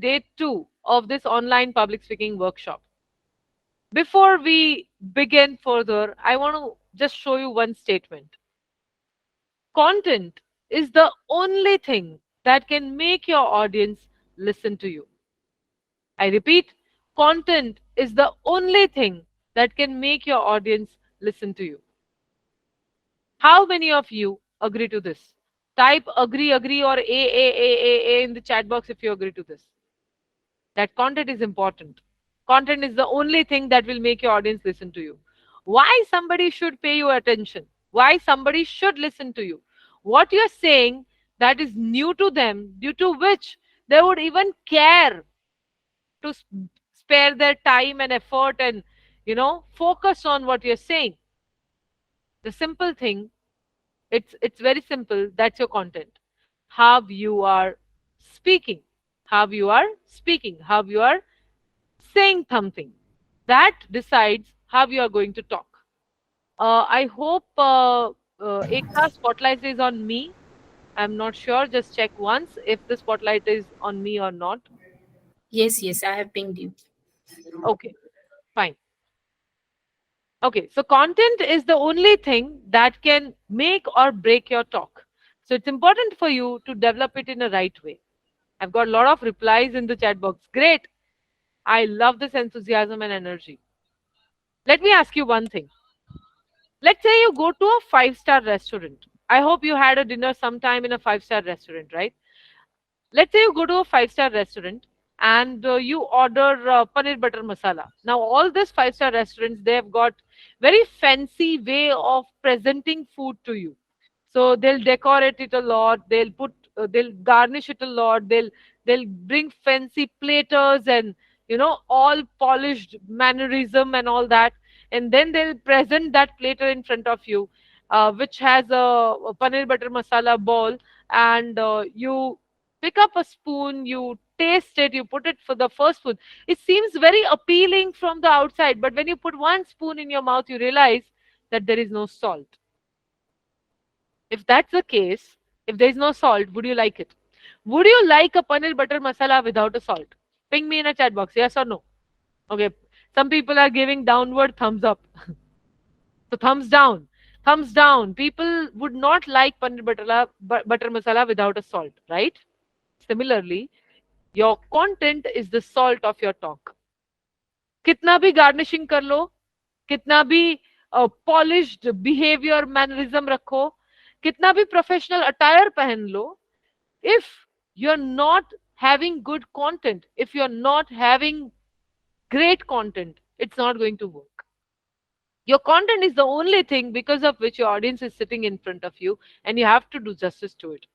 day 2 of this online public speaking workshop. Before we begin further, I want to just show you one statement. Content is the only thing that can make your audience listen to you. I repeat, content is the only thing that can make your audience listen to you. How many of you agree to this? Type agree, agree, or A in the chat box if you agree to this. That content is important. Content is the only thing that will make your audience listen to you. Why somebody should pay you attention? Why somebody should listen to you? What you're saying that is new to them, due to which they would even care to spare their time and effort and focus on what you're saying. The simple thing, it's very simple. That's your content. How you are speaking, how you are speaking, how you are saying something, that decides how you are going to talk. I hope Ekta spotlight is on me. I'm not sure. Just check once if the spotlight is on me or not. Yes, yes, I have pinged you. Okay, fine. Okay, so content is the only thing that can make or break your talk. So it's important for you to develop it in a right way. I've got a lot of replies in the chat box. Great. I love this enthusiasm and energy. Let me ask you one thing. Let's say you go to a five-star restaurant. I hope you had a dinner sometime in a five-star restaurant, right? Let's say you go to a five-star restaurant and you order paneer butter masala. Now, all these five-star restaurants, they've got very fancy way of presenting food to you. So they'll decorate it a lot. They'll garnish it a lot. They'll bring fancy platters and all polished mannerism and all that, and then they'll present that platter in front of you, which has a paneer butter masala ball, and you pick up a spoon, you taste it, you put it for the first spoon. It seems very appealing from the outside, but when you put one spoon in your mouth, you realize that there is no salt. If that's the case, if there is no salt, would you like it? Would you like a paneer butter masala without a salt? Ping me in a chat box, yes or no? Okay. Some people are giving downward thumbs up. So thumbs down. Thumbs down. People would not like paneer butter masala without a salt, right? Similarly, your content is the salt of your talk. कितना भी garnishing कर लो, कितना भी polished behavior mannerism रखो, कितना भी professional attire पहन लो, if you're not having good content, if you're not having great content, it's not going to work. Your content is the only thing because of which your audience is sitting in front of you, and you have to do justice to it.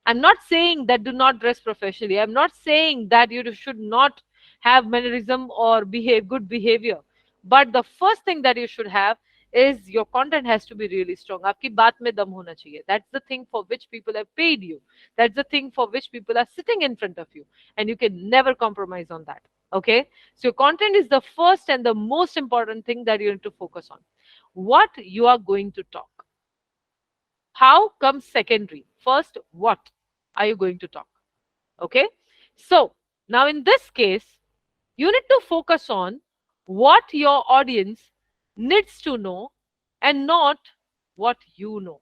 I'm not saying that do not dress professionally. I'm not saying that you should not have mannerism or behave good behavior. But the first thing that you should have is your content has to be really strong. आपकी बात में दम होना चाहिए. That's the thing for which people have paid you. That's the thing for which people are sitting in front of you. And you can never compromise on that. Okay? So your content is the first and the most important thing that you need to focus on. What you are going to talk. How comes secondary? First, what are you going to talk? Okay. So now in this case, you need to focus on what your audience needs to know and not what you know.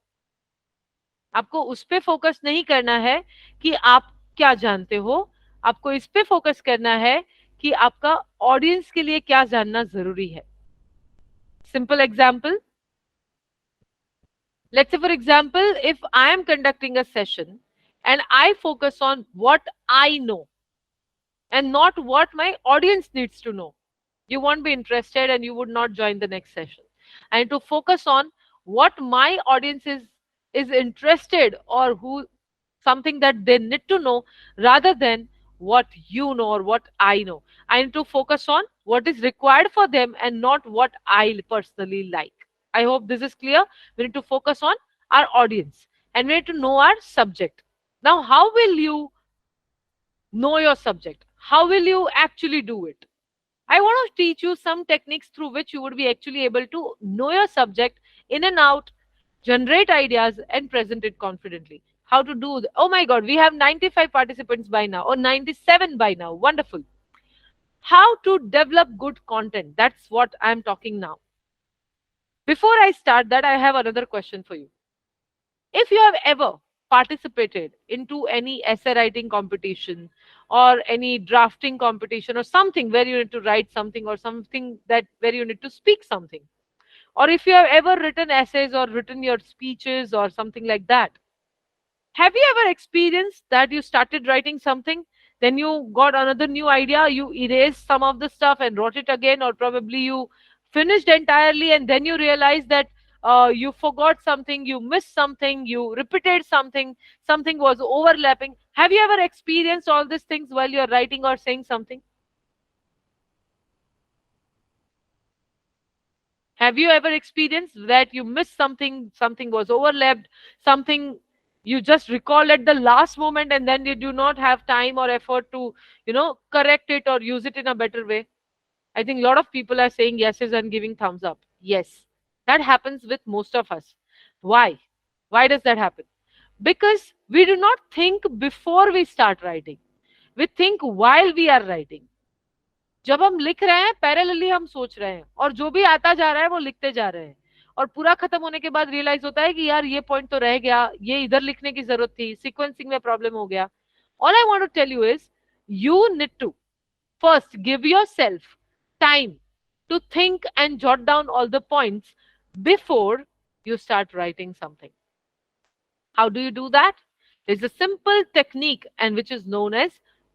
आपको उस पे focus नहीं करना है कि आप क्या जानते हो. आपको इस पे फोकस करना है कि आपका ऑडियंस के लिए क्या जानना जरूरी है. Simple example. Let's say, for example, if I am conducting a session and I focus on what I know and not what my audience needs to know, you won't be interested and you would not join the next session. I need to focus on what my audience is interested, or who something that they need to know, rather than what you know or what I know. I need to focus on what is required for them and not what I personally like. I hope this is clear. We need to focus on our audience and we need to know our subject. Now, how will you know your subject? How will you actually do it? I want to teach you some techniques through which you would be actually able to know your subject in and out, generate ideas, and present it confidently. How to do oh my god, we have 95 participants by now, or 97 by now. Wonderful. How to develop good content. That's what I'm talking now. Before I start that, I have another question for you. If you have ever participated into any essay writing competition or any drafting competition or something where you need to write something, or something that where you need to speak something, or if you have ever written essays or written your speeches or something like that, have you ever experienced that you started writing something, then you got another new idea, you erased some of the stuff and wrote it again, or probably you finished entirely and then you realized that you forgot something, you missed something, you repeated something, something was overlapping? Have you ever experienced all these things while you're writing or saying something? Have you ever experienced that you missed something, something was overlapped, something you just recall at the last moment and then you do not have time or effort to, correct it or use it in a better way? I think a lot of people are saying yeses and giving thumbs up. Yes, that happens with most of us. Why? Why does that happen? Because we do not think before we start writing. We think while we are writing. जब हम लिख रहे हैं parallelly हम सोच रहे हैं, और जो भी आता जा रहा है वो लिखते जा रहे हैं, और पूरा खत्म होने के बाद रियलाइज होता है कि यार ये पॉइंट तो रह गया, ये इधर लिखने की जरूरत थी, सीक्वेंसिंग में प्रॉब्लम हो गया. All I want to tell you is you need to first give yourself time to think and jot down all the points before you start writing something. How do you do that? There's a simple technique, and which is known as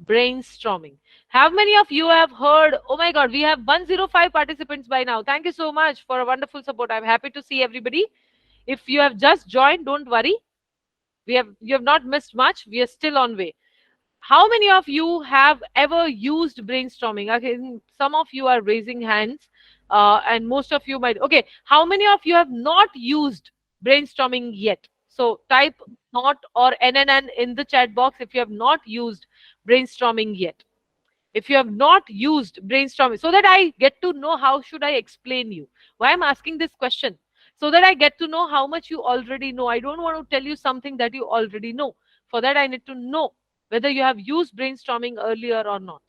brainstorming. How many of you have heard? Oh my God, we have 105 participants by now. Thank you so much for a wonderful support. I'm happy to see everybody. If you have just joined, don't worry. You have not missed much. We are still on way. How many of you have ever used brainstorming? Okay, some of you are raising hands, and most of you might. Okay, how many of you have not used brainstorming yet? So type not or NNN in the chat box if you have not used brainstorming yet. If you have not used brainstorming, so that I get to know how should I explain you. Why I'm asking this question? So that I get to know how much you already know. I don't want to tell you something that you already know. For that, I need to know whether you have used brainstorming earlier or not.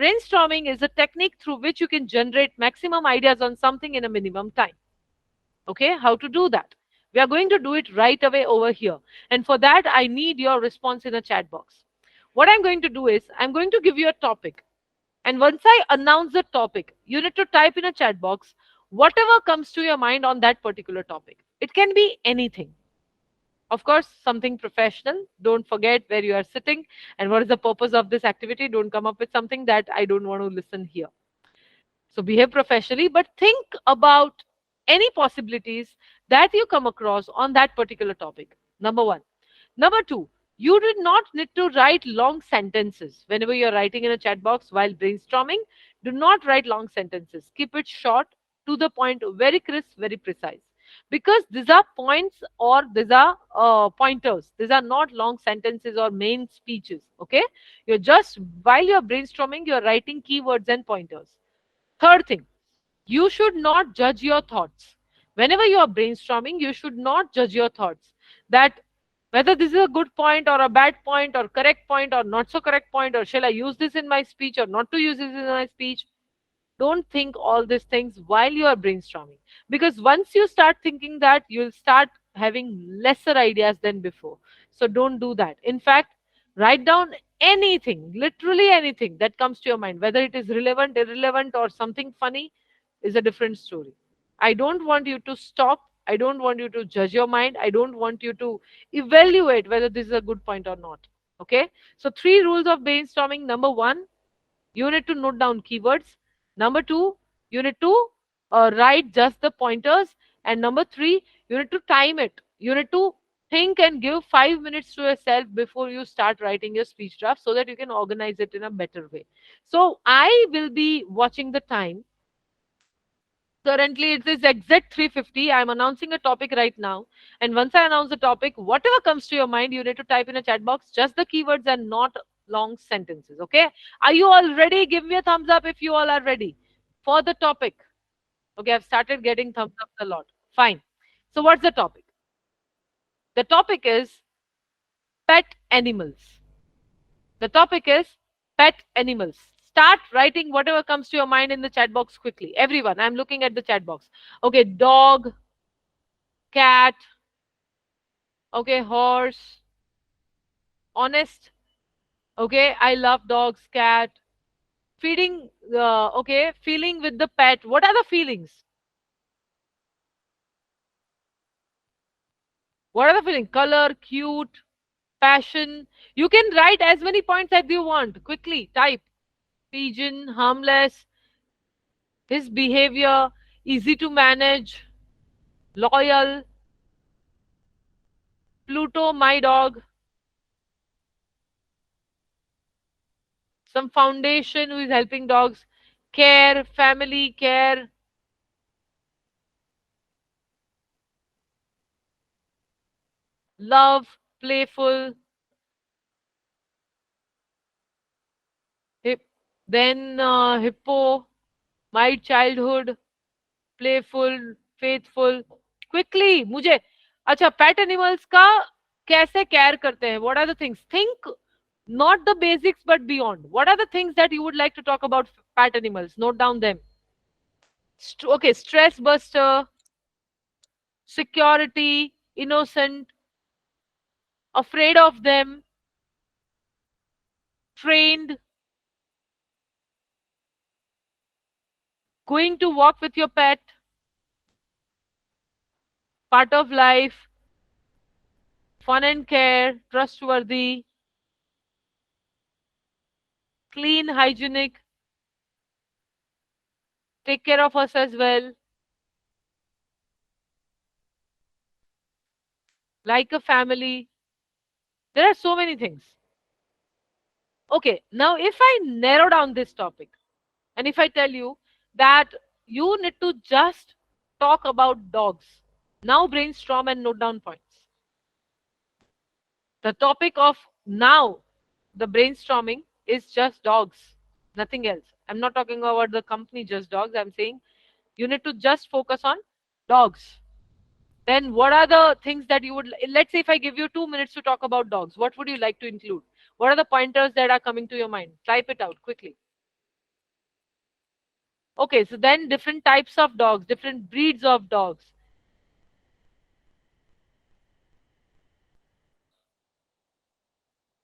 Brainstorming is a technique through which you can generate maximum ideas on something in a minimum time. Okay, how to do that? We are going to do it right away over here. And for that, I need your response in a chat box. What I'm going to do is, I'm going to give you a topic. And once I announce the topic, you need to type in a chat box whatever comes to your mind on that particular topic. It can be anything. Of course, something professional. Don't forget where you are sitting and what is the purpose of this activity. Don't come up with something that I don't want to listen here. So behave professionally, but think about any possibilities that you come across on that particular topic. Number one. Number two, you do not need to write long sentences. Whenever you're writing in a chat box while brainstorming, do not write long sentences. Keep it short, to the point, very crisp, very precise. Because these are points, or these are pointers. These are not long sentences or main speeches. Okay? You're just, while you're brainstorming, you're writing keywords and pointers. Third thing, you should not judge your thoughts. Whenever you are brainstorming, you should not judge your thoughts. That whether this is a good point or a bad point or correct point or not so correct point, or shall I use this in my speech or not to use this in my speech. Don't think all these things while you are brainstorming, because once you start thinking that, you'll start having lesser ideas than before. So don't do that. In fact, write down anything, literally anything that comes to your mind, whether it is relevant, irrelevant, or something funny, is a different story. I don't want you to stop. I don't want you to judge your mind. I don't want you to evaluate whether this is a good point or not. Okay, so three rules of brainstorming. Number one, you need to note down keywords. Number two, you need to write just the pointers. And number three, you need to time it. You need to think and give 5 minutes to yourself before you start writing your speech draft, so that you can organize it in a better way. So I will be watching the time. Currently, it is exact 3:50. I'm announcing a topic right now. And once I announce the topic, whatever comes to your mind, you need to type in a chat box, just the keywords and not long sentences. Okay? Are you all ready? Give me a thumbs up if you all are ready for the topic. Okay, I've started getting thumbs up a lot. Fine. So, what's the topic? The topic is pet animals. The topic is pet animals. Start writing whatever comes to your mind in the chat box quickly. Everyone, I'm looking at the chat box. Okay, dog, cat, okay, horse, honest. Okay, I love dogs, cat. Feeding, okay, feeling with the pet. What are the feelings? What are the feelings? Color, cute, passion. You can write as many points as you want. Quickly, type. Pigeon, harmless, his behavior, easy to manage, loyal, Pluto, my dog, some foundation who is helping dogs, care, family, care, love, playful, hip, then hippo, my childhood, playful, faithful. Quickly, मुझे अच्छा pet animals का कैसे care करते हैं? What are the things? Think not the basics but beyond. What are the things that you would like to talk about pet animals? Note down them. Okay, stress buster, security, innocent, afraid of them, trained, going to walk with your pet, part of life, fun and care, trustworthy, clean, hygienic, take care of us as well, like a family. There are so many things. Okay, now if I narrow down this topic and if I tell you that you need to just talk about dogs, now brainstorm and note down points. The topic of now, the brainstorming is just dogs, nothing else. I'm not talking about the company just dogs. I'm saying you need to just focus on dogs. Then what are the things that you would, let's say if I give you 2 minutes to talk about dogs, what would you like to include? What are the pointers that are coming to your mind? Type it out quickly. Okay, so then different types of dogs, different breeds of dogs,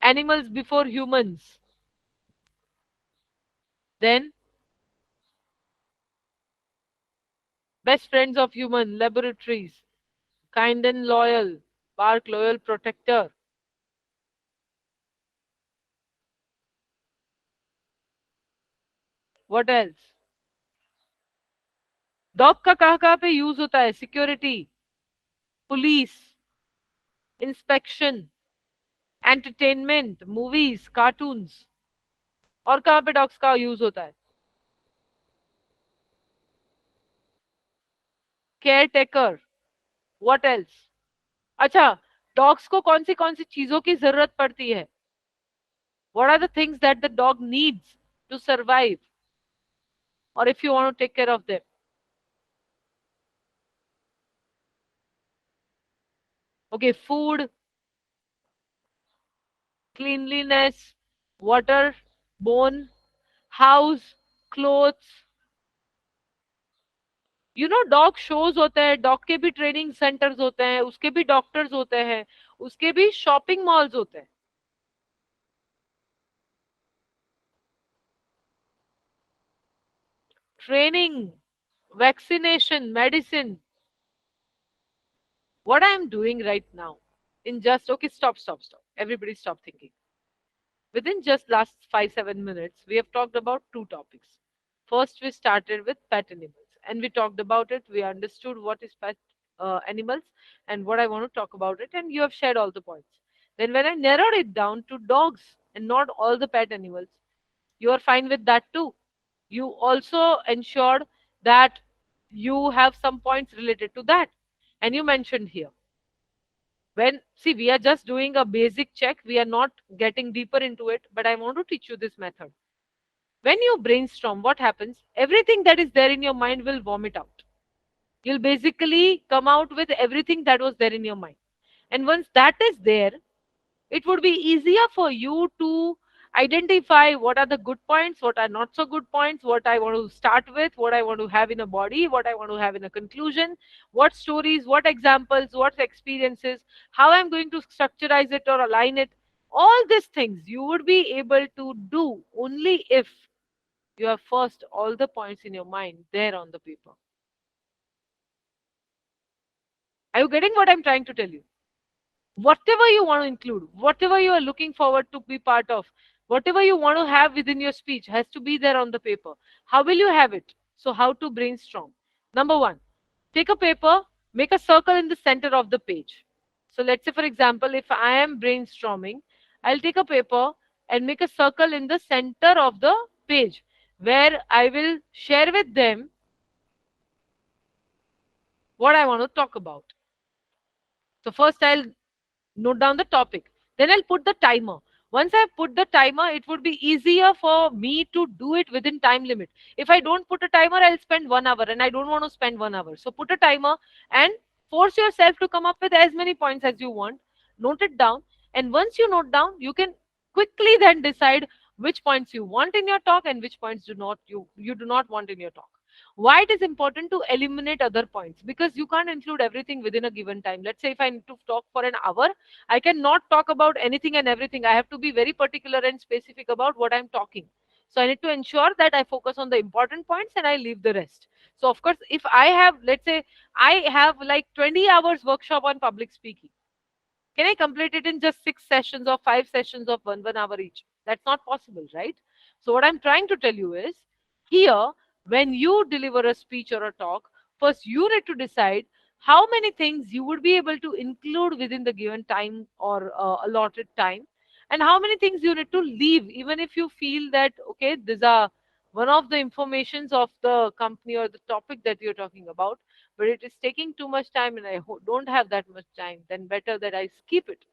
animals before humans, then best friends of human, laboratories, kind and loyal, bark loyal protector. What else? Dog का कहाँ पे use होता है? Security, police, inspection, entertainment, movies, cartoons. और कहाँ पे dogs का use होता है? Caretaker. What else? अच्छा, डॉग्स को कौन सी चीजों की जरूरत पड़ती है? What are the things that the dog needs to survive, और if you want to take care of them? Okay, food, cleanliness, water, bone, house, clothes. You know dog shows होते हैं, डॉग के भी ट्रेनिंग सेंटर्स होते हैं, उसके भी doctors होते हैं, उसके भी शॉपिंग मॉल्स होते हैं। Training, vaccination, medicine. What I am doing right now in just okay stop everybody stop thinking. Within just last 5-7 minutes, we have talked about two topics. First, we started with pet animals, and we talked about it. We understood what is pet animals and what I want to talk about it, and you have shared all the points. Then, when I narrowed it down to dogs and not all the pet animals, you are fine with that too. You also ensured that you have some points related to that, and you mentioned here when see we are just doing a basic check, we are not getting deeper into it, but I want to teach you this method. When you brainstorm, what happens? Everything that is there in your mind will vomit out. You'll basically come out with everything that was there in your mind, and once that is there, it would be easier for you to identify what are the good points, what are not so good points, what I want to start with, what I want to have in a body, what I want to have in a conclusion, what stories, what examples, what experiences, how I'm going to structurize it or align it. All these things you would be able to do only if you have first all the points in your mind there on the paper. Are you getting what I'm trying to tell you? Whatever you want to include, whatever you are looking forward to be part of, whatever you want to have within your speech has to be there on the paper. How will you have it? So, how to brainstorm? Number one, take a paper, make a circle in the center of the page. So, let's say, for example, if I am brainstorming, I'll take a paper and make a circle in the center of the page where I will share with them what I want to talk about. So, first I'll note down the topic. Then I'll put the timer. Once I put the timer, it would be easier for me to do it within time limit. If I don't put a timer, I'll spend 1 hour and I don't want to spend 1 hour. So put a timer and force yourself to come up with as many points as you want. Note it down. And once you note down, you can quickly then decide which points you want in your talk and which points you do not want in your talk. Why it is important to eliminate other points? Because you can't include everything within a given time. Let's say if I need to talk for an hour, I cannot talk about anything and everything. I have to be very particular and specific about what I'm talking. So I need to ensure that I focus on the important points and I leave the rest. So of course, if I have, let's say, I have like 20 hours workshop on public speaking, can I complete it in just 6 sessions or 5 sessions of 1 hour each? That's not possible, right? So, what I'm trying to tell you is here, when you deliver a speech or a talk, first you need to decide how many things you would be able to include within the given time or allotted time, and how many things you need to leave, even if you feel that, okay, these are one of the informations of the company or the topic that you're talking about, but it is taking too much time and I don't have that much time, then better that I skip it.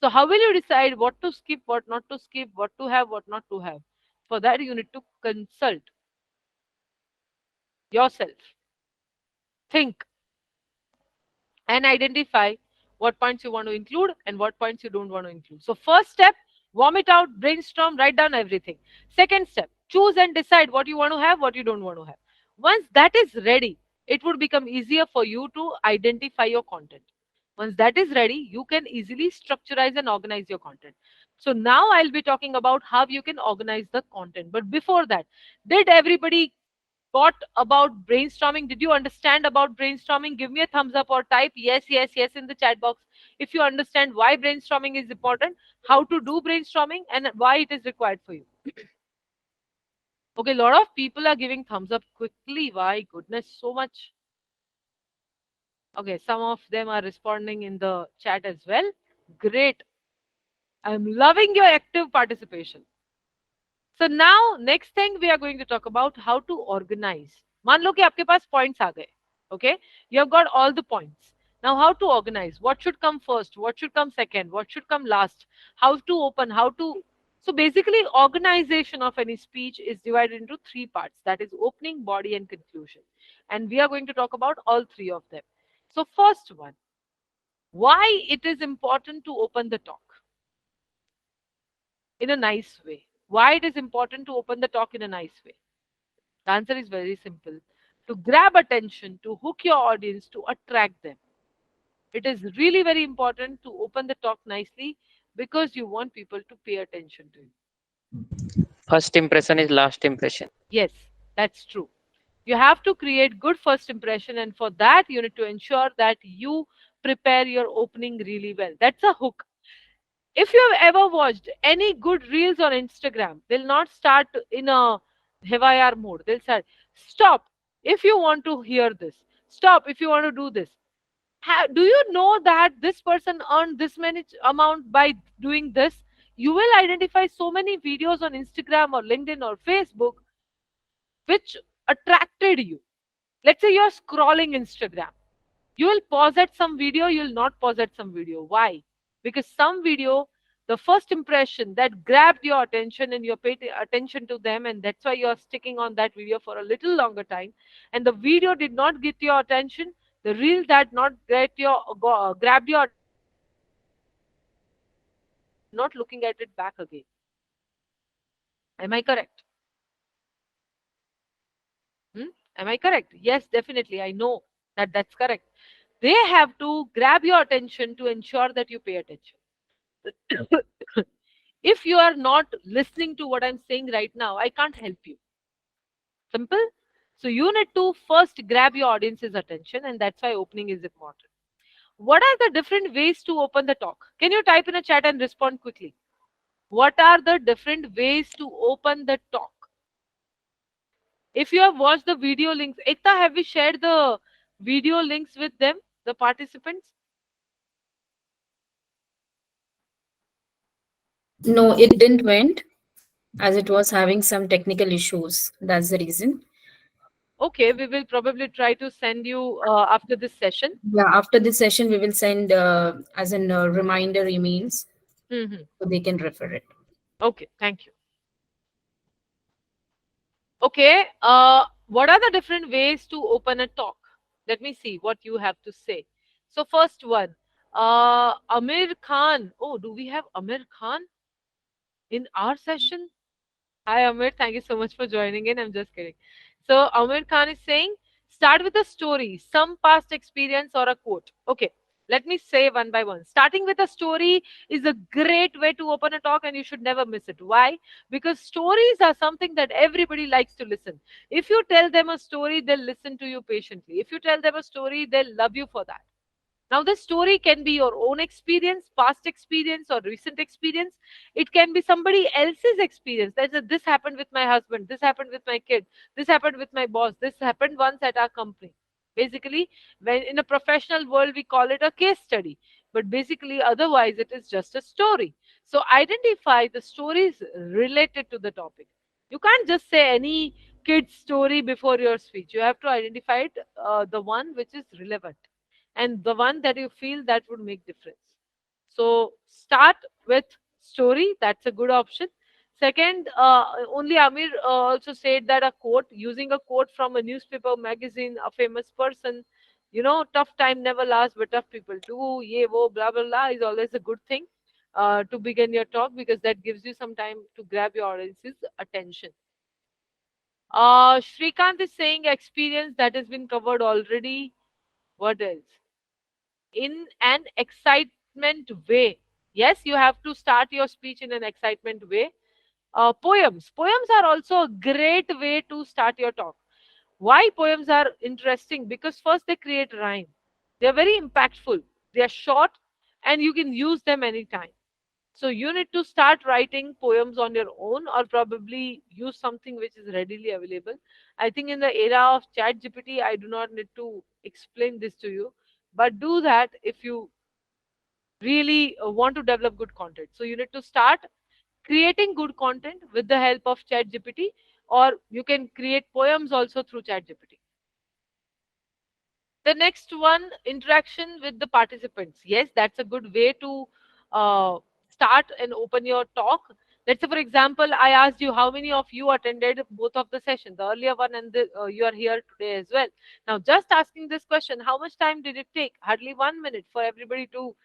So, how will you decide what to skip, what not to skip, what to have, what not to have? For that, you need to consult yourself, think, and identify what points you want to include and what points you don't want to include. So, first step, vomit out, brainstorm, write down everything. Second step, choose and decide what you want to have, what you don't want to have. Once that is ready, it would become easier for you to identify your content. Once that is ready, you can easily structurize and organize your content. So, now I'll be talking about how you can organize the content. But before that, did everybody got about brainstorming? Did you understand about brainstorming? Give me a thumbs up or type yes, yes, yes in the chat box if you understand why brainstorming is important, how to do brainstorming, and why it is required for you. Okay, a lot of people are giving thumbs up quickly. Why? Goodness, so much. Okay, some of them are responding in the chat as well. Great. I'm loving your active participation. So now next thing we are going to talk about how to organize. मान लो कि आपके पास points आ गए. Okay, you have got all the points. Now how to organize? What should come first? What should come second? What should come last? How to open? How to? So basically, organization of any speech is divided into three parts. That is opening, body, and conclusion. And we are going to talk about all three of them. So first one, why it is important to open the talk in a nice way. Why it is important to open the talk in a nice way? The answer is very simple. To grab attention, to hook your audience, to attract them. It is really very important to open the talk nicely because you want people to pay attention to you. First impression is last impression. Yes, that's true. You have to create good first impression, and for that, you need to ensure that you prepare your opening really well. That's a hook. If you have ever watched any good reels on Instagram, they'll not start in a haywire mode. They'll start, stop if you want to hear this, stop if you want to do this. Do you know that this person earned this many amount by doing this? You will identify so many videos on Instagram or LinkedIn or Facebook which attracted you. Let's say you're scrolling Instagram, you will pause at some video, you will not pause at some video. Why? Because some video, the first impression that grabbed your attention and you paid attention to them, and that's why you're sticking on that video for a little longer time. And the video did not get your attention, the reel that not get your grabbed your not looking at it back again. Am I correct? Hmm? Am I correct? Yes, definitely. I know that that's correct. They have to grab your attention to ensure that you pay attention. If you are not listening to what I'm saying right now, I can't help you. Simple. So you need to first grab your audience's attention, and that's why opening is important. What are the different ways to open the talk? Can you type in a chat and respond quickly? What are the different ways to open the talk? If you have watched the video links, Ekta, have we shared the video links with them, the participants? No, it didn't went as it was having some technical issues. That's the reason. Okay, we will probably try to send you after this session. Yeah, after this session, we will send as an reminder emails Hmm. so they can refer it. Okay, thank you. Okay, what are the different ways to open a talk? Let me see what you have to say. So, first one, Amir Khan. Oh, do we have Amir Khan in our session? Hi, Amir. Thank you so much for joining in. I'm just kidding. So, Amir Khan is saying, start with a story, some past experience or a quote. Okay, let me say one by one. Starting with a story is a great way to open a talk, and you should never miss it. Why? Because stories are something that everybody likes to listen. If you tell them a story, they'll listen to you patiently. If you tell them a story, they'll love you for that. Now, this story can be your own experience, past experience, or recent experience. It can be somebody else's experience. That is, this happened with my husband, this happened with my kid, this happened with my boss, this happened once at our company. Basically, when in a professional world, we call it a case study. But basically, otherwise, it is just a story. So, identify the stories related to the topic. You can't just say any kid's story before your speech. You have to identify it, the one which is relevant and the one that you feel that would make difference. So start with story. That's a good option. Second, only Amir also said that a quote, using a quote from a newspaper, magazine, a famous person, tough time never lasts, but tough people do. Ye wo blah blah blah is always a good thing to begin your talk, because that gives you some time to grab your audience's attention. Shrikant is saying experience that has been covered already. What else? In an excitement way. Yes, you have to start your speech in an excitement way. Poems. Poems are also a great way to start your talk. Why poems are interesting? Because first they create rhyme. They are very impactful. They are short and you can use them anytime. So you need to start writing poems on your own or probably use something which is readily available. I think in the era of chat GPT, I do not need to explain this to you, but do that if you really want to develop good content. So you need to start creating good content with the help of chat GPT, or you can create poems also through chat GPT. The next one, interaction with the participants. Yes, that's a good way to uh, start and open your talk. Let's say, for example, I asked you how many of you attended both of the sessions, the earlier one and you are here today as well. Now, just asking this question, how much time did it take? Hardly 1 minute for everybody to,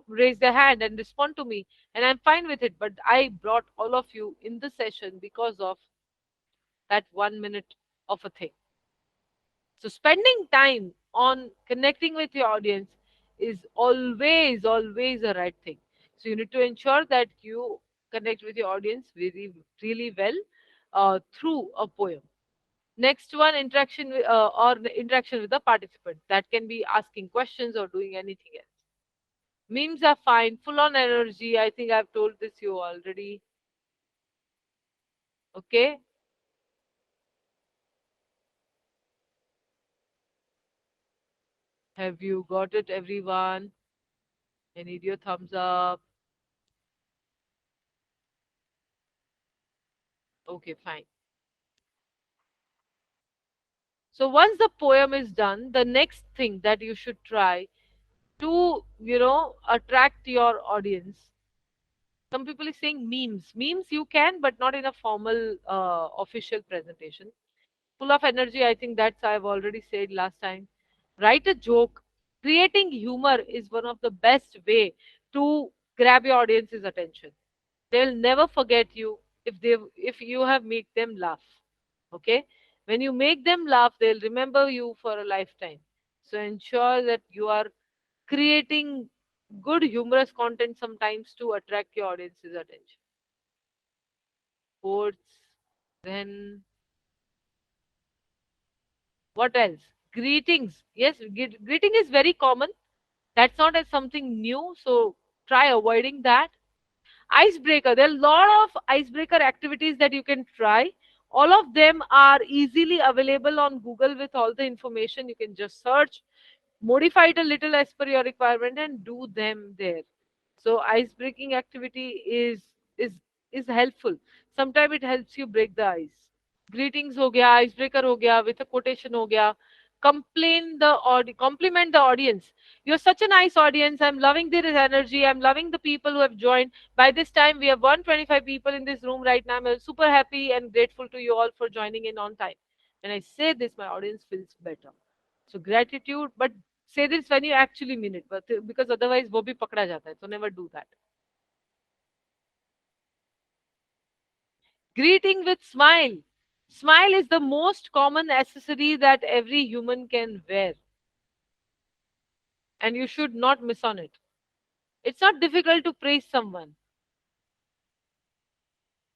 raise their hand and respond to me. And I'm fine with it. But I brought all of you in the session because of that 1 minute of a thing. So spending time on connecting with your audience is always a right thing. So you need to ensure that you connect with your audience really, really well through a poem. Next one, or the interaction with the participant. That can be asking questions or doing anything else. Memes are fine, full on energy. I think I've told this you already. Okay. Have you got it, everyone? I need your thumbs up. Okay, fine. So once the poem is done, the next thing that you should try to, attract your audience. Some people is saying memes. Memes you can, but not in a formal official presentation. Full of energy, I think that's I've already said last time. Write a joke. Creating humor is one of the best way to grab your audience's attention. They'll never forget you if you have made them laugh. Okay? When you make them laugh, they'll remember you for a lifetime. So ensure that you are creating good humorous content sometimes to attract your audience's attention. Quotes, then what else? Greetings. Yes, greeting is very common. That's not as something new, so try avoiding that. Icebreaker. There are a lot of icebreaker activities that you can try. All of them are easily available on Google with all the information. You can just search, modify it a little as per your requirement, and do them there. So ice breaking activity is is helpful. Sometimes it helps you break the ice. Greetings हो गया, icebreaker हो गया, with a quotation हो गया. Compliment the audience. You're such a nice audience. I'm loving this energy. I'm loving the people who have joined. By this time, we have 125 people in this room right now. I'm super happy and grateful to you all for joining in on time. When I say this, my audience feels better. So gratitude, but say this when you actually mean it, but because otherwise वो भी पकड़ा जाता है. So never do that. Greeting with smile. Smile is the most common accessory that every human can wear, and you should not miss on it. It's not difficult to praise someone.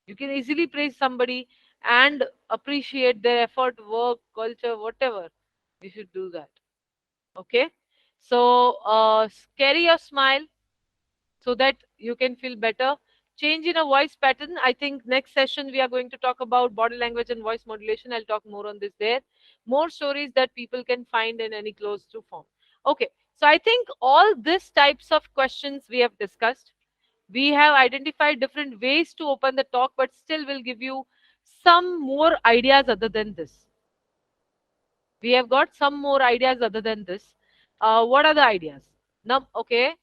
You can easily praise somebody and appreciate their effort, work, culture, whatever. You should do that. Okay? So, carry your smile so that you can feel better. Change in a voice pattern. I think next session we are going to talk about body language and voice modulation. I'll talk more on this there. More stories that people can find in any closed to form. Okay, so I think all these types of questions we have discussed. We have identified different ways to open the talk, but still will give you some more ideas other than this. We have got some more ideas other than this. What are the ideas? Now, okay,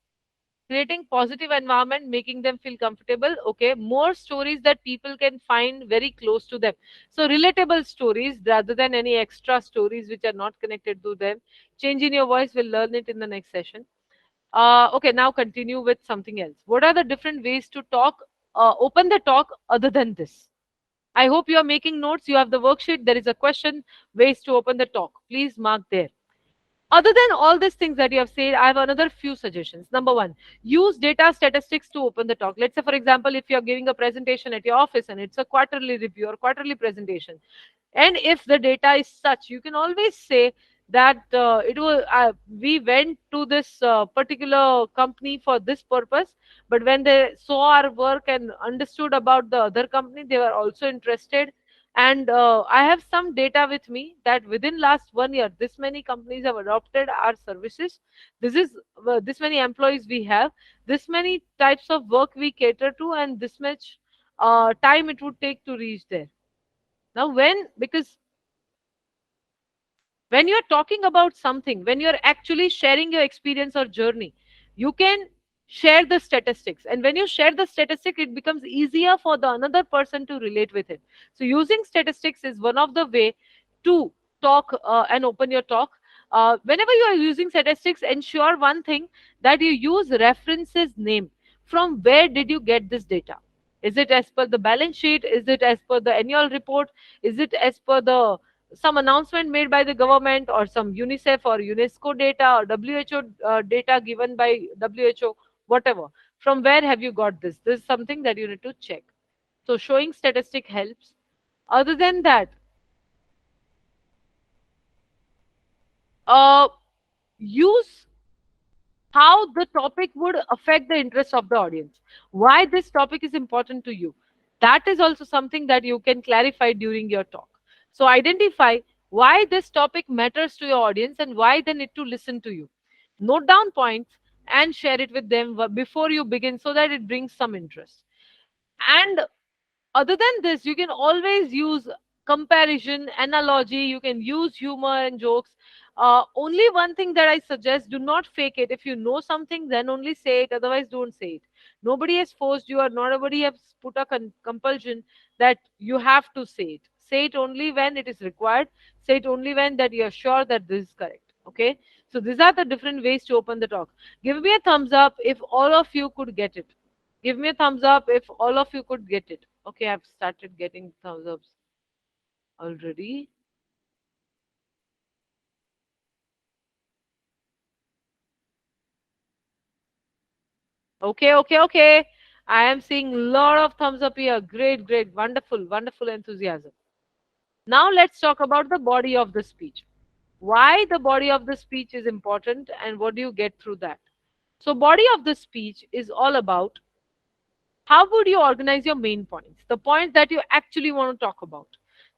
creating positive environment, making them feel comfortable. Okay, more stories that people can find very close to them, so relatable stories rather than any extra stories which are not connected to them. Change in your voice, we'll learn it in the next session. Okay, now continue with something else. What are the different ways to talk, open the talk other than this? I hope you are making notes. You have the worksheet. There is a question, ways to open the talk. Please mark there. Other than all these things that you have said, I have another few suggestions. Number one, use data statistics to open the talk. Let's say, for example, if you're giving a presentation at your office and it's a quarterly review or quarterly presentation, and if the data is such, you can always say that we went to this particular company for this purpose, but when they saw our work and understood about the other company, they were also interested. And I have some data with me that within last 1 year, this many companies have adopted our services. This is this many employees we have, this many types of work we cater to, and this much time it would take to reach there. Now, because when you're talking about something, when you're actually sharing your experience or journey, you can share the statistics. And when you share the statistic, it becomes easier for the another person to relate with it. So using statistics is one of the way to talk and open your talk. Whenever you are using statistics, ensure one thing, that you use references name. From where did you get this data? Is it as per the balance sheet? Is it as per the annual report? Is it as per the some announcement made by the government, or some UNICEF or UNESCO data, or WHO data given by WHO, whatever? From where have you got this? This is something that you need to check. So showing statistic helps. Other than that, uh, use how the topic would affect the interest of the audience. Why this topic is important to you. That is also something that you can clarify during your talk. So identify why this topic matters to your audience and why they need to listen to you. Note down points and share it with them before you begin so that it brings some interest. And other than this, you can always use comparison, analogy, you can use humor and jokes. Only one thing that I suggest, do not fake it. If you know something, then only say it, otherwise don't say it. Nobody has forced you, or nobody has put a compulsion that you have to say it. Say it only when it is required. Say it only when that you are sure that this is correct. Okay, So these are the different ways to open the talk. Give me a thumbs up if all of you could get it. Give me a thumbs up if all of you could get it. Okay, I've started getting thumbs ups already. Okay, okay, okay. I am seeing a lot of thumbs up here. Great, great, wonderful, wonderful enthusiasm. Now let's talk about the body of the speech. Why the body of the speech is important and what do you get through that? So body of the speech is all about how would you organize your main points, the points that you actually want to talk about.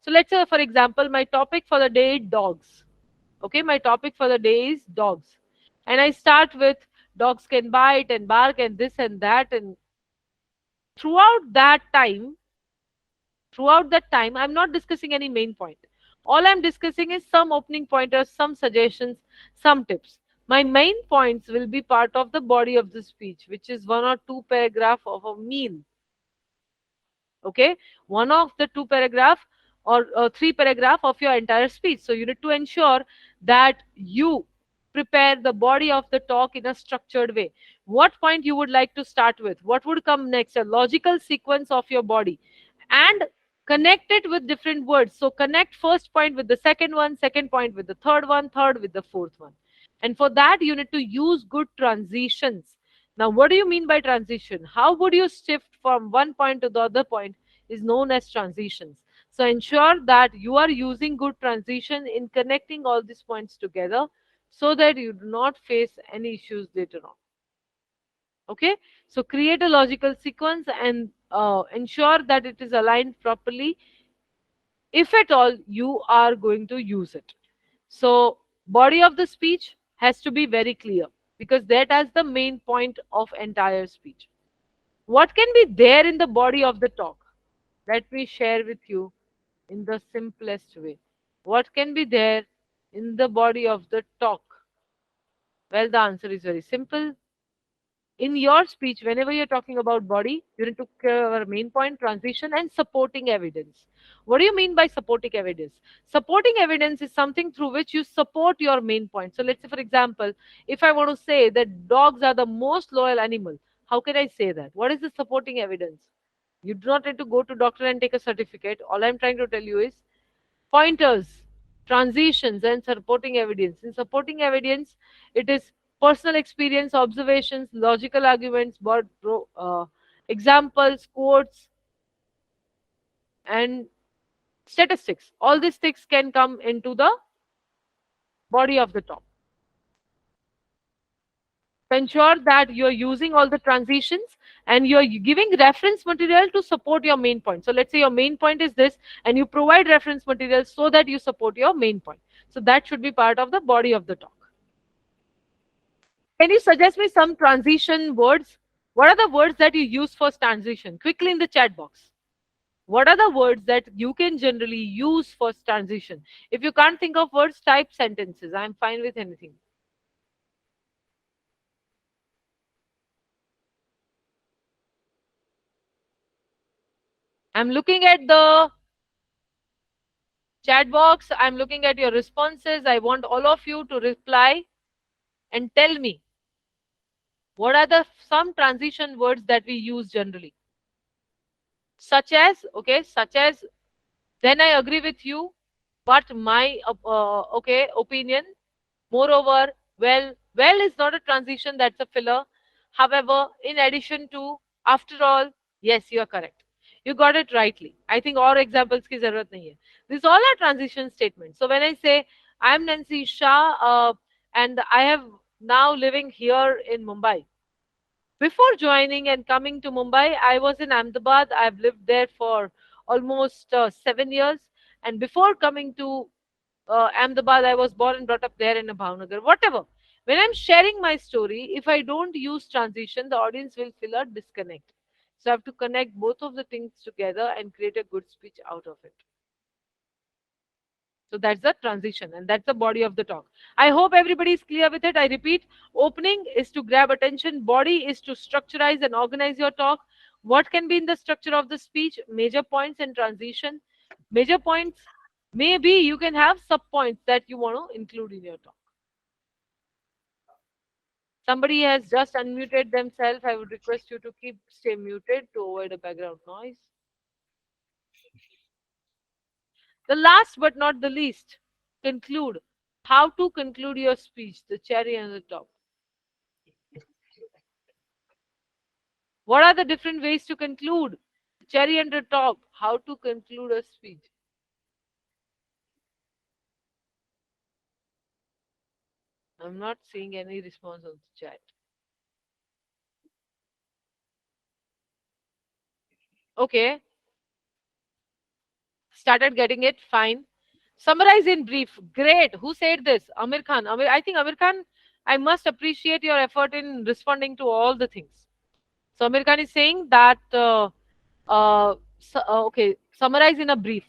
So let's say, for example, my topic for the day is dogs. Okay, my topic for the day is dogs. And I start with dogs can bite and bark and this and that. And throughout that time, throughout that time, I'm not discussing any main point. All I'm discussing is some opening pointers, some suggestions, some tips. My main points will be part of the body of the speech, which is one or two paragraph of a meal. Okay, one of the two paragraph or three paragraph of your entire speech. So you need to ensure that you prepare the body of the talk in a structured way. What point you would like to start with, what would come next, a logical sequence of your body, and connect it with different words. So connect first point with the second one, second point with the third one, third with the fourth one. And for that you need to use good transitions. Now, what do you mean by transition? How would you shift from one point to the other point is known as transitions. So ensure that you are using good transition in connecting all these points together so that you do not face any issues later on. Okay, so create a logical sequence and ensure that it is aligned properly if at all you are going to use it. So body of the speech has to be very clear because that is the main point of entire speech. What can be there in the body of the talk? Let me share with you in the simplest way. What can be there in the body of the talk? Well, the answer is very simple. In your speech, whenever you're talking about body, you need to cover main point, transition, and supporting evidence. What do you mean by supporting evidence? Supporting evidence is something through which you support your main point. So let's say, for example, if I want to say that dogs are the most loyal animal, how can I say that? What is the supporting evidence? You do not need to go to doctor and take a certificate. All I'm trying to tell you is pointers, transitions, and supporting evidence. In supporting evidence, it is personal experience, observations, logical arguments, examples, quotes, and statistics. All these things can come into the body of the talk. Ensure that you're using all the transitions and you're giving reference material to support your main point. So let's say your main point is this and you provide reference material so that you support your main point. So that should be part of the body of the talk. Can you suggest me some transition words? What are the words that you use for transition? Quickly in the chat box. What are the words that you can generally use for transition? If you can't think of words, type sentences. I'm fine with anything. I'm looking at the chat box. I'm looking at your responses. I want all of you to reply and tell me what are the some transition words that we use generally. Such as, okay, such as, then I agree with you, but my okay opinion. Moreover, well is not a transition, that's a filler. However, in addition to, after all, yes, you are correct. You got it rightly. I think और examples की जरूरत नहीं है. These all are transition statements. So when I say I'm Nancy Shah and I have now living here in Mumbai. Before joining and coming to Mumbai, I was in Ahmedabad. I've lived there for almost 7 years. And before coming to Ahmedabad, I was born and brought up there in a Bhavnagar, whatever. When I'm sharing my story, if I don't use transition, the audience will feel a disconnect. So I have to connect both of the things together and create a good speech out of it. So that's the transition and that's the body of the talk. I hope everybody is clear with it. I repeat, opening is to grab attention, body is to structurize and organize your talk. What can be in the structure of the speech? Major points and transition. Major points, maybe you can have sub points that you want to include in your talk. Somebody has just unmuted themselves. I would request you to stay muted to avoid a background noise. The last but not the least, conclude. How to conclude your speech, the cherry on the top. What are the different ways to conclude? The cherry on the top, how to conclude a speech. I'm not seeing any response on the chat. Okay, started getting it. Fine. Summarize in brief. Great. Who said this? Amir Khan. I think Amir Khan, I must appreciate your effort in responding to all the things. So Amir Khan is saying that, okay, summarize in a brief.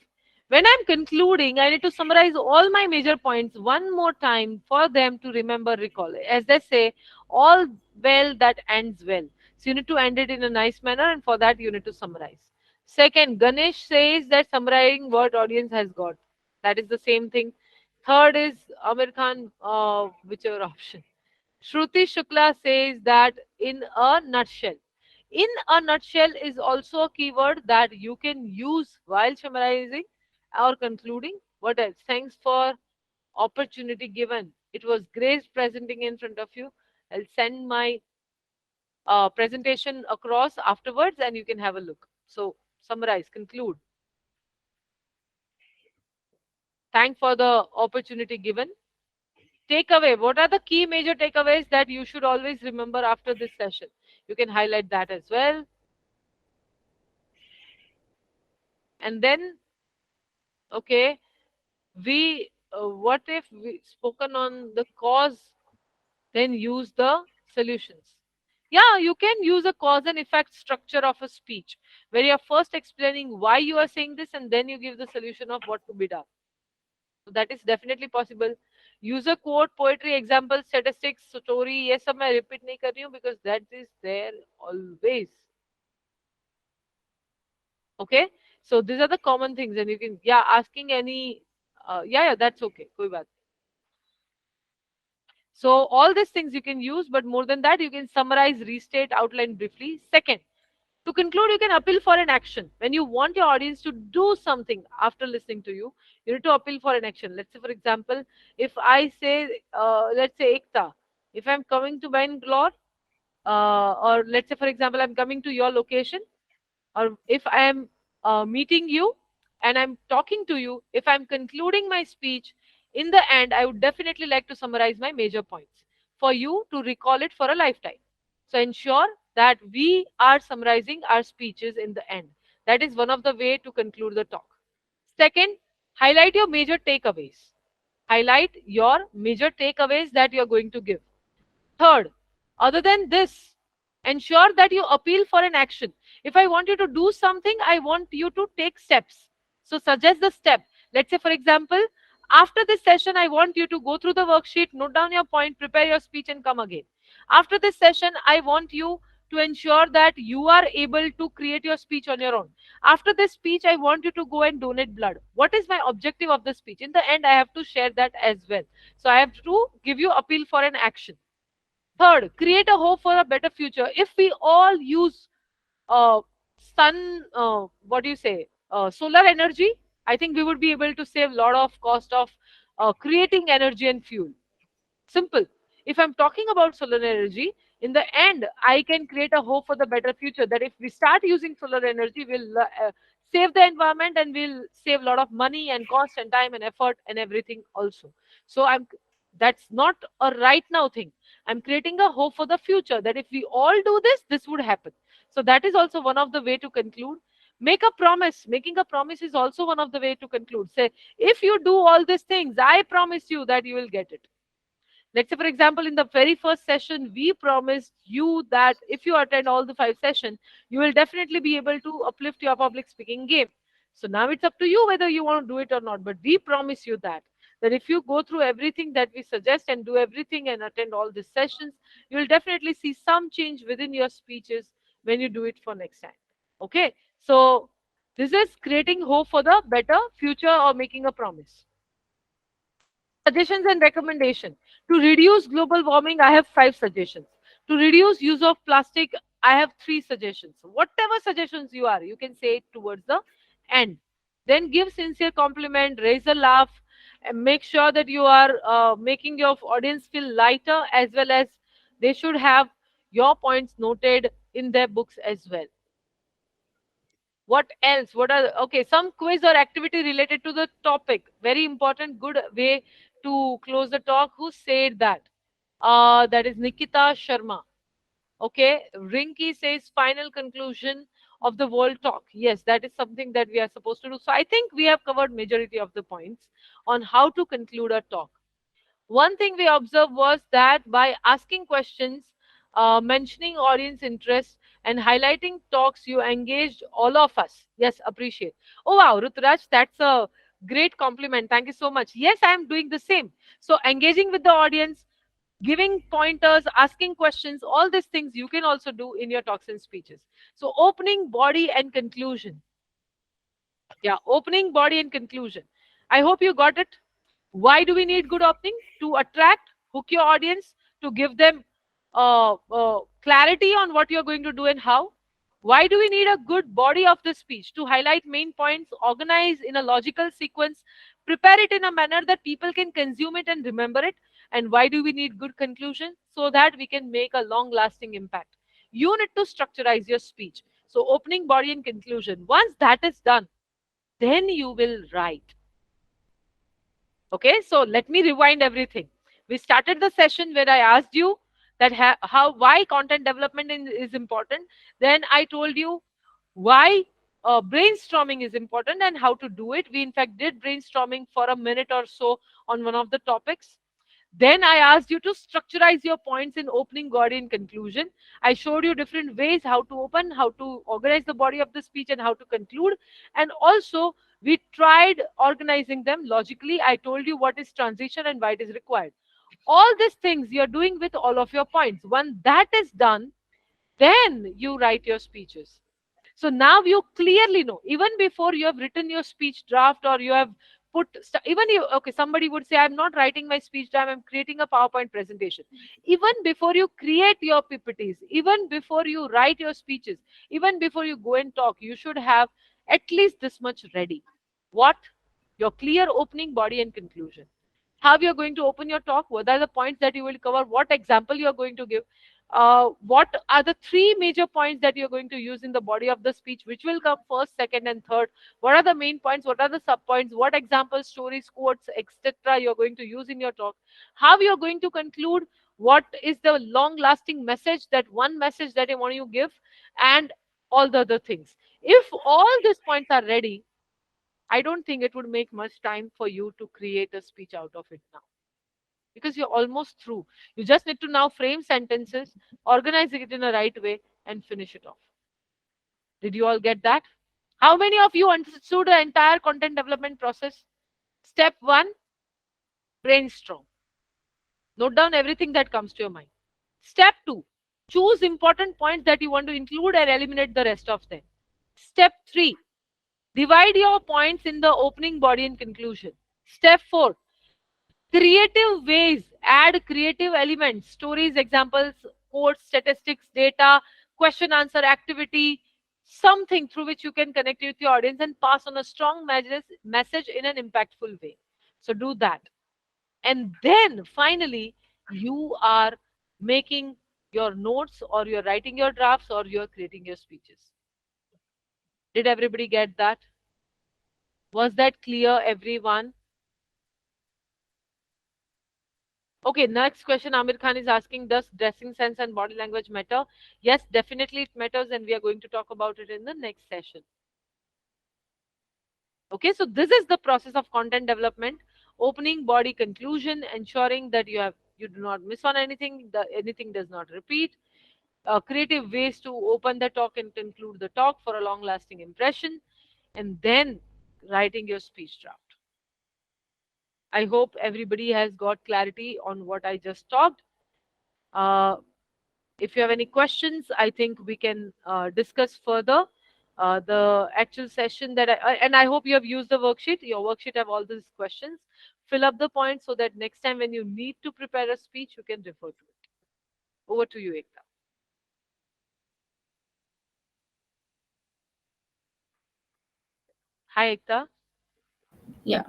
When I'm concluding, I need to summarize all my major points one more time for them to remember, recall. As they say, all well that ends well. So you need to end it in a nice manner, and for that, you need to summarize. Second, Ganesh says that summarizing what audience has got. That is the same thing. Third is Amir Khan, whichever option. Shruti Shukla says that in a nutshell. In a nutshell is also a keyword that you can use while summarizing or concluding. What else? Thanks for opportunity given. It was great presenting in front of you. I'll send my presentation across afterwards and you can have a look. So summarize, conclude. Thank for the opportunity given. Takeaway. What are the key major takeaways that you should always remember after this session? You can highlight that as well. And then, okay, what if we spoken on the cause, then use the solutions. Yeah, you can use a cause and effect structure of a speech where you're first explaining why you are saying this and then you give the solution of what to be done. So that is definitely possible. Use a quote, poetry, example, statistics, story. ये सब मैं repeat नहीं कर रही हूँ because that is there always. Okay, so these are the common things and you can, yeah, asking any, yeah, that's okay, कोई बात. So all these things you can use, but more than that, you can summarize, restate, outline briefly. Second, to conclude, you can appeal for an action. When you want your audience to do something after listening to you, you need to appeal for an action. Let's say, for example, if I say, let's say, Ekta, if I'm coming to Bangalore, or let's say, for example, I'm coming to your location, or if I am meeting you and I'm talking to you, if I'm concluding my speech, in the end, I would definitely like to summarize my major points for you to recall it for a lifetime. So ensure that we are summarizing our speeches in the end. That is one of the way to conclude the talk. Second, highlight your major takeaways. Highlight your major takeaways that you're going to give. Third, other than this, ensure that you appeal for an action. If I want you to do something, I want you to take steps. So suggest the step. Let's say, for example, after this session, I want you to go through the worksheet, note down your point, prepare your speech, and come again. After this session, I want you to ensure that you are able to create your speech on your own. After this speech, I want you to go and donate blood. What is my objective of the speech? In the end, I have to share that as well. So I have to give you appeal for an action. Third, create a hope for a better future. If we all use uh, what do you say, solar energy, I think we would be able to save a lot of cost of creating energy and fuel. Simple. If I'm talking about solar energy, in the end, I can create a hope for the better future. That if we start using solar energy, we'll save the environment and we'll save a lot of money and cost and time and effort and everything also. So that's not a right now thing. I'm creating a hope for the future that if we all do this, this would happen. So that is also one of the way to conclude. Make a promise. Making a promise is also one of the way to conclude. Say, if you do all these things, I promise you that you will get it. Let's say, for example, in the very first session, we promised you that if you attend all the 5 sessions, you will definitely be able to uplift your public speaking game. So now it's up to you whether you want to do it or not. But we promise you that if you go through everything that we suggest and do everything and attend all these sessions, you will definitely see some change within your speeches when you do it for next time. Okay. So this is creating hope for the better future or making a promise. Suggestions and recommendation. To reduce global warming, I have 5 suggestions. To reduce use of plastic, I have 3 suggestions. Whatever suggestions you are, you can say it towards the end. Then give sincere compliment, raise a laugh, and make sure that you are making your audience feel lighter, as well as they should have your points noted in their books as well. What else? What are okay? Some quiz or activity related to the topic. Very important. Good way to close the talk. Who said that? That is Nikita Sharma. Okay. Rinky says final conclusion of the world talk. Yes, that is something that we are supposed to do. So I think we have covered majority of the points on how to conclude a talk. One thing we observed was that by asking questions, mentioning audience interest, and highlighting talks, you engaged all of us. Yes, appreciate. Oh wow, Ruturaj, that's a great compliment. Thank you so much. Yes, I am doing the same. So engaging with the audience, giving pointers, asking questions, all these things you can also do in your talks and speeches. So opening, body, and conclusion. Yeah, opening, body, and conclusion. I hope you got it. Why do we need good opening? To attract, hook your audience, to give them clarity on what you're going to do and how. Why do we need a good body of the speech? To highlight main points, organize in a logical sequence, prepare it in a manner that people can consume it and remember it. And why do we need good conclusion? So that we can make a long lasting impact. You need to structurize your speech. So, opening, body, and conclusion. Once that is done, then you will write. Okay, so let me rewind everything. We started the session where I asked you that how why content development is important. Then I told you why brainstorming is important and how to do it. We in fact did brainstorming for a minute or so on one of the topics. Then I asked you to structurize your points in opening, body, and conclusion. I showed you different ways how to open, how to organize the body of the speech, and how to conclude. And also, we tried organizing them logically. I told you what is transition and why it is required. All these things you're doing with all of your points. When that is done, then you write your speeches. So now you clearly know, even before you have written your speech draft or you have even you, okay, somebody would say, I'm not writing my speech draft, I'm creating a PowerPoint presentation. Even before you create your PPTs, even before you write your speeches, even before you go and talk, you should have at least this much ready. What? Your clear opening, body, and conclusion. How you're going to open your talk, what are the points that you will cover, what example you're going to give, what are the 3 major points that you're going to use in the body of the speech, which will come first, second, and third, what are the main points, what are the sub points, what examples, stories, quotes, etc. you're going to use in your talk, how you're going to conclude, what is the long lasting message, that one message that you want to give, and all the other things. If all these points are ready, I don't think it would make much time for you to create a speech out of it now, because you're almost through. You just need to now frame sentences, organize it in a right way, and finish it off. Did you all get that? How many of you understood the entire content development process? Step 1, brainstorm. Note down everything that comes to your mind. Step 2, choose important points that you want to include and eliminate the rest of them. Step 3, divide your points in the opening, body, and conclusion. Step 4, creative ways, add creative elements, stories, examples, quotes, statistics, data, question answer activity, something through which you can connect with your audience and pass on a strong message in an impactful way. So do that. And then finally, you are making your notes, or you're writing your drafts, or you're creating your speeches. Did everybody get that? Was that clear, everyone? Okay, next question Amir Khan is asking, does dressing sense and body language matter? Yes, definitely it matters, and we are going to talk about it in the next session. Okay, so this is the process of content development: opening, body, conclusion, ensuring that you do not miss on anything, anything does not repeat, creative ways to open the talk and conclude the talk for a long lasting impression, and then writing your speech draft. I hope everybody has got clarity on what I just talked. Uh, If you have any questions, I think we can discuss further. The actual session that and I hope you have used the worksheet. Your worksheet have all these questions. fill up the points so that next time when you need to prepare a speech, you can refer to it. Over to you, Ekta. Hi, Ekta. Yeah.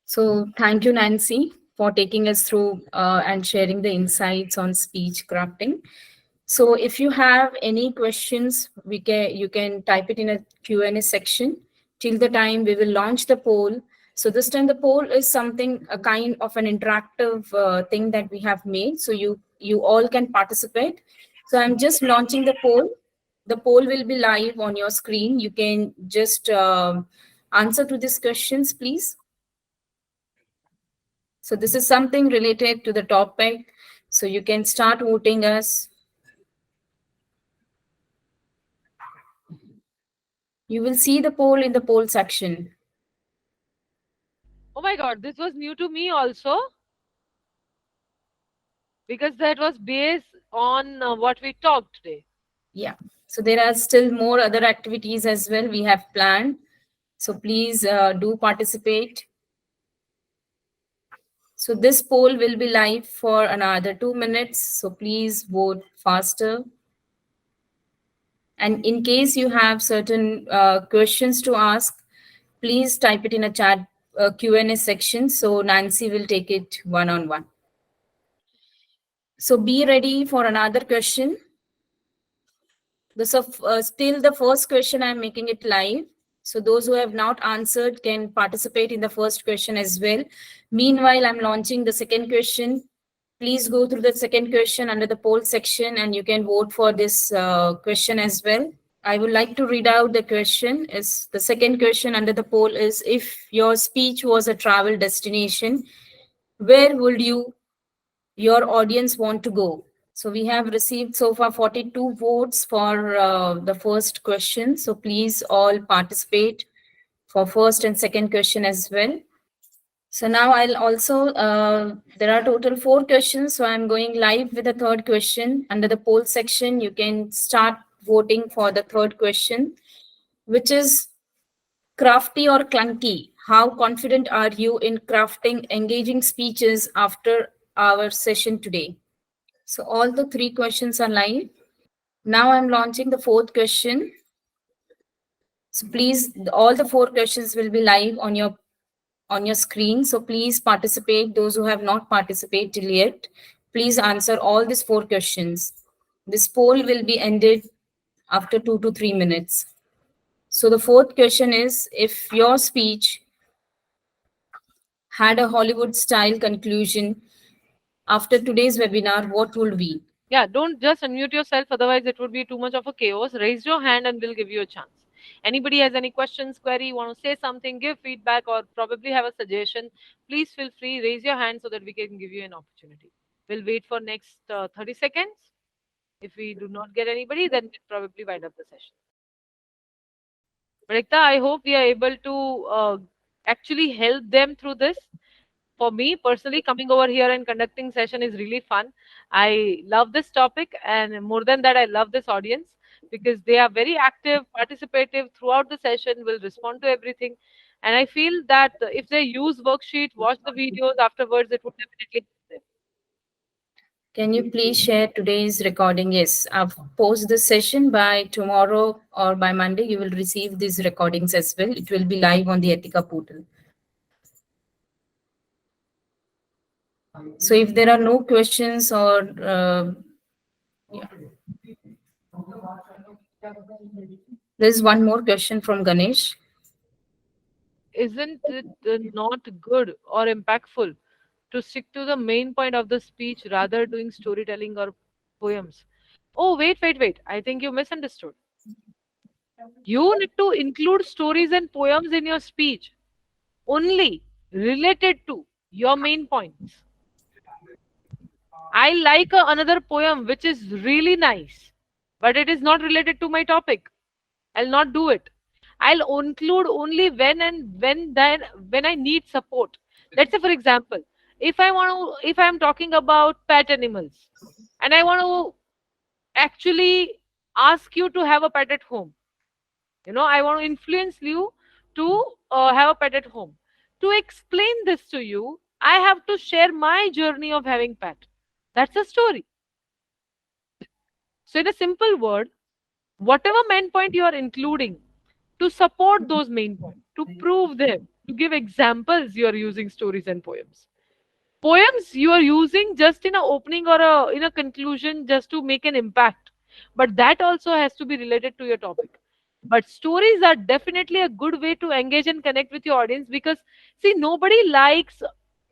So thank you, Nancy, for taking us through and sharing the insights on speech crafting. So if you have any questions, you can type it in a Q&A section till the time we will launch the poll. So this time the poll is something a kind of an interactive thing that we have made. So you all can participate. So I'm just launching the poll. The poll will be live on your screen. You can just answer to these questions, please. So this is something related to the topic. So you can start voting us. You will see the poll in the poll section. Oh my God, this was new to me also because that was based on what we talked today. Yeah. So there are still more other activities as well we have planned. So please do participate. So this poll will be live for another 2 minutes. So please vote faster. And in case you have certain questions to ask, please type it in a chat Q&A section. So Nancy will take it one on one. So be ready for another question. Still the first question, I'm making it live. So those who have not answered can participate in the first question as well. Meanwhile, I'm launching the second question. Please go through the second question under the poll section and you can vote for this question as well. I would like to read out the question. Is the second question under the poll is, if your speech was a travel destination, where would your audience want to go? So we have received so far 42 votes for the first question. So please all participate for first and second question as well. So now I'll also, there are total 4 questions. So I'm going live with the third question. Under the poll section, you can start voting for the third question, which is crafty or clunky. How confident are you in crafting engaging speeches after our session today? So all the 3 questions are live. Now I'm launching the fourth question. So please, all the 4 questions will be live on your screen. So please participate. Those who have not participated yet, please answer all these 4 questions. This poll will be ended after 2 to 3 minutes. So the fourth question is, if your speech had a Hollywood style conclusion after today's webinar, what would be? Yeah, don't just unmute yourself, otherwise it would be too much of a chaos. Raise your hand and we'll give you a chance. Anybody has any questions, query, want to say something, give feedback, or probably have a suggestion, please feel free, raise your hand so that we can give you an opportunity. We'll wait for next 30 seconds. If we do not get anybody, then we'll probably wind up the session. But Ekta, I hope we are able to actually help them through this. For me personally, coming over here and conducting session is really fun. I love this topic, and more than that, I love this audience because they are very active, participative throughout the session, will respond to everything. And I feel that if they use worksheet, watch the videos afterwards, it would definitely help them. Can you please share today's recording? Yes, I've post this session by tomorrow or by Monday. You will receive these recordings as well. It will be live on the Etika portal. So if there are no questions or yeah. There's one more question from Ganesh. Isn't it not good or impactful to stick to the main point of the speech rather doing storytelling or poems? Oh, wait. I think you misunderstood. You need to include stories and poems in your speech only related to your main points. I like another poem which is really nice, but it is not related to my topic. I'll not do it. I'll include only when I need support. Let's say, for example, if I'm talking about pet animals, and I want to actually ask you to have a pet at home. I want to influence you to have a pet at home. To explain this to you, I have to share my journey of having pet. That's a story. So, in a simple word, whatever main point you are including, to support those main points, to prove them, to give examples, you are using stories and poems. Poems you are using just in a opening or in a conclusion just to make an impact, but that also has to be related to your topic. But stories are definitely a good way to engage and connect with your audience, because see, nobody likes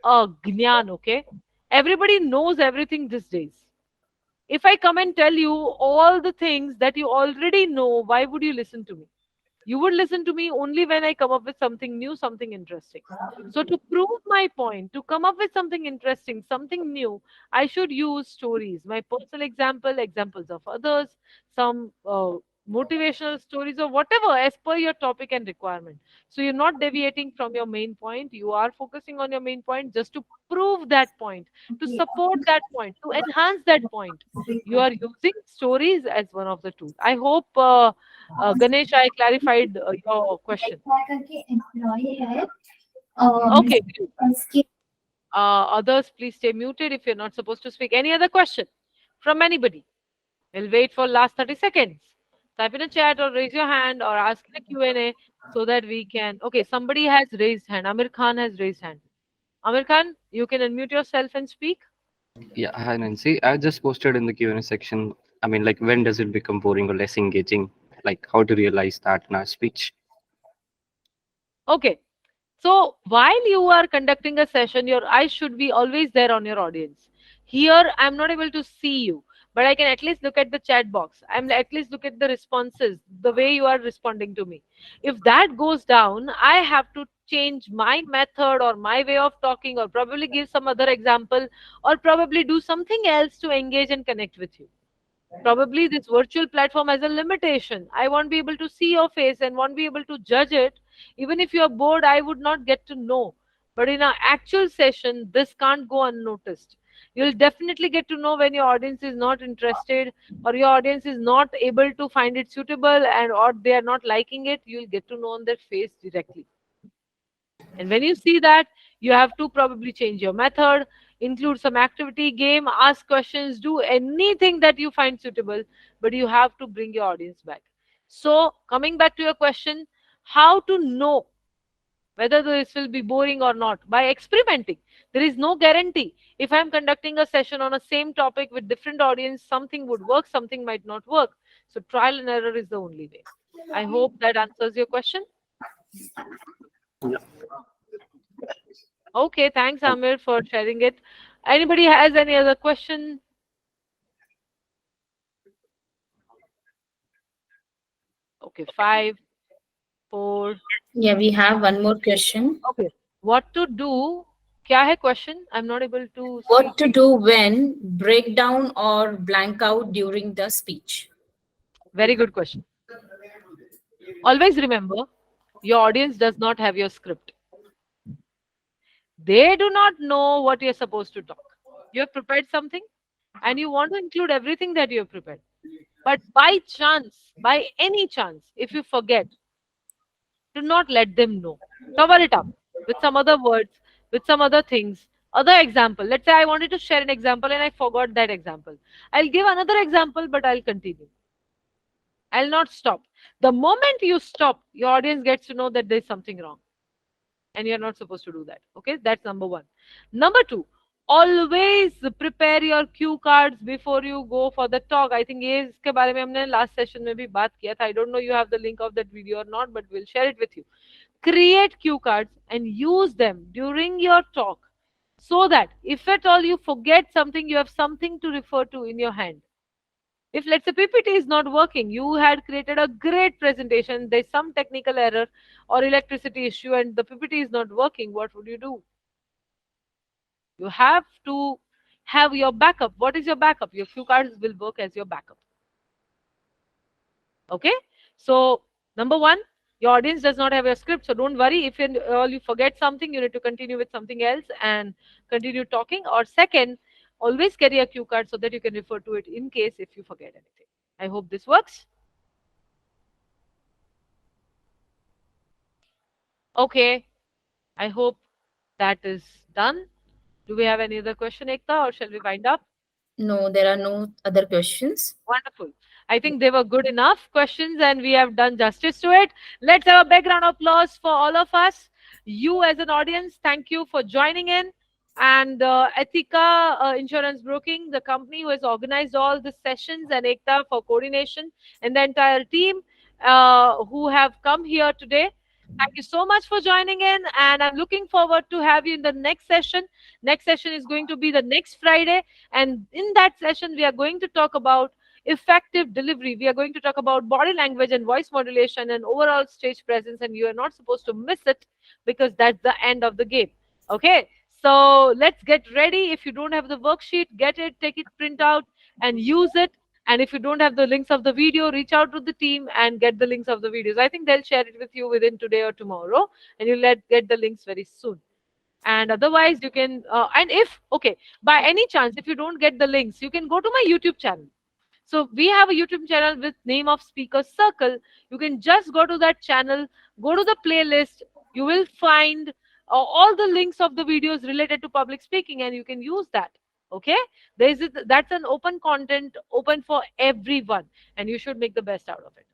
gnan, okay? Everybody knows everything these days. If I come and tell you all the things that you already know, why would you listen to me? You would listen to me only when I come up with something new, something interesting. So, to prove my point, to come up with something interesting, something new, I should use stories, my personal example, examples of others, some motivational stories, or whatever as per your topic and requirement. So, you're not deviating from your main point, you are focusing on your main point just to prove that point, to support that point, to enhance that point. You are using stories as one of the tools. I hope. Ganesh, I clarified your question. Okay, great. Others, please stay muted if you're not supposed to speak. Any other question from anybody? We'll wait for last 30 seconds. Type in a chat or raise your hand or ask in a Q&A so that we can. Okay, somebody has raised hand. Amir Khan has raised hand. Amir Khan, you can unmute yourself and speak. Yeah, hi Nancy. I just posted in the Q&A section. I mean, like, when does it become boring or less engaging? Like, how to realize that in our speech? Okay. So while you are conducting a session, your eyes should be always there on your audience. Here, I'm not able to see you, but I can at least look at the chat box. I'm at least look at the responses, the way you are responding to me. If that goes down, I have to change my method or my way of talking, or probably give some other example, or probably do something else to engage and connect with you. Probably this virtual platform has a limitation. I won't be able to see your face and won't be able to judge it. Even if you're bored, I would not get to know. But in our actual session, this can't go unnoticed. You'll definitely get to know when your audience is not interested, or your audience is not able to find it suitable, and or they are not liking it. You'll get to know on their face directly. And when you see that, you have to probably change your method, include some activity, game, ask questions, do anything that you find suitable, but you have to bring your audience back. So, coming back to your question, how to know whether this will be boring or not? By experimenting. There is no guarantee. If I'm conducting a session on a same topic with different audience, something would work, something might not work. So, trial and error is the only way. I hope that answers your question. Yeah. Okay, thanks, Oh, Amir, for sharing it. Anybody has any other question? Okay, five, four. Yeah, we have one more question. Okay, what to do? क्या है question? I'm not able to What speak. to do when break down or blank out during the speech? Very good question. Always remember, your audience does not have your script. They do not know what you're supposed to talk. You have prepared something and you want to include everything that you have prepared. But by chance, by any chance, if you forget, do not let them know. Cover it up with some other words, with some other things, other example. Let's say I wanted to share an example and I forgot that example. I'll give another example, but I'll continue. I'll not stop. The moment you stop, your audience gets to know that there's something wrong and you're not supposed to do that. Okay, that's number one. Number two, always prepare your cue cards before you go for the talk. I think ये इसके बारे में हमने last session में भी बात किया था. I don't know you have the link of that video or not, but we'll share it with you. Create cue cards and use them during your talk, so that if at all you forget something, you have something to refer to in your hand. If let's say PPT is not working, you had created a great presentation, there's some technical error or electricity issue and the PPT is not working, what would you do? You have to have your backup. What is your backup? Your cue cards will work as your backup. Okay, so number one, your audience does not have your script, so don't worry if you forget something, you need to continue with something else and continue talking. Or second, always carry a cue card so that you can refer to it in case if you forget anything. I hope this works. Okay, I hope that is done. Do we have any other question, Ekta, or shall we wind up? No, there are no other questions. Wonderful. I think they were good enough questions and we have done justice to it. Let's have a background applause for all of us. You, as an audience, thank you for joining in. And Ethika Insurance Broking, the company who has organized all the sessions, and Ekta for coordination, and the entire team who have come here today. Thank you so much for joining in, and I'm looking forward to have you in the next session. Next session is going to be the next Friday, and in that session, we are going to talk about effective delivery. We are going to talk about body language and voice modulation and overall stage presence, and you are not supposed to miss it because that's the end of the game. Okay, so let's get ready. If you don't have the worksheet, get it, take it, print out, and use it. And if you don't have the links of the video, reach out to the team and get the links of the videos. I think they'll share it with you within today or tomorrow, and you'll get the links very soon. And otherwise, you can, and if, okay, by any chance, if you don't get the links, you can go to my YouTube channel. So we have a YouTube channel with name of Speaker Circle. You can just go to that channel, go to the playlist. You will find all the links of the videos related to public speaking, and you can use that. Okay, that's an open content, open for everyone, and you should make the best out of it.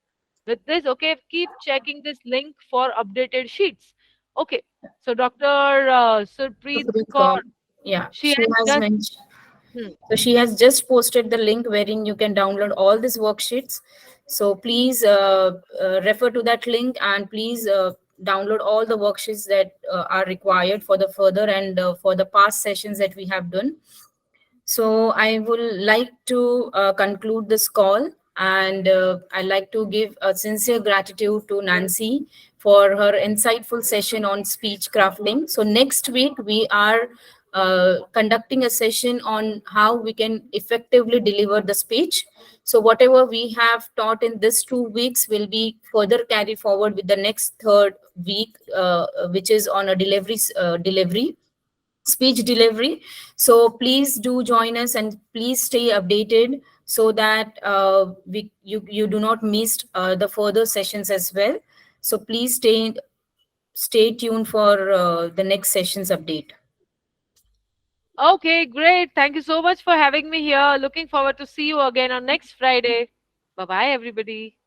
With this, okay, keep checking this link for updated sheets. Okay, so Dr. So Surpreet please Kaur, yeah, she she has has just. mentioned. Hmm. So she has just posted the link wherein you can download all these worksheets. So please refer to that link, and please download all the worksheets that are required for the further and for the past sessions that we have done. So I would like to conclude this call, and I'd like to give a sincere gratitude to Nancy for her insightful session on speech crafting. So next week we are conducting a session on how we can effectively deliver the speech. So whatever we have taught in this 2 weeks will be further carried forward with the next third week, which is on a delivery speech delivery. So please do join us, and please stay updated so that you do not miss the further sessions as well. So please stay tuned for the next sessions update. Okay, great. Thank you so much for having me here. Looking forward to see you again on next Friday. Bye bye, everybody.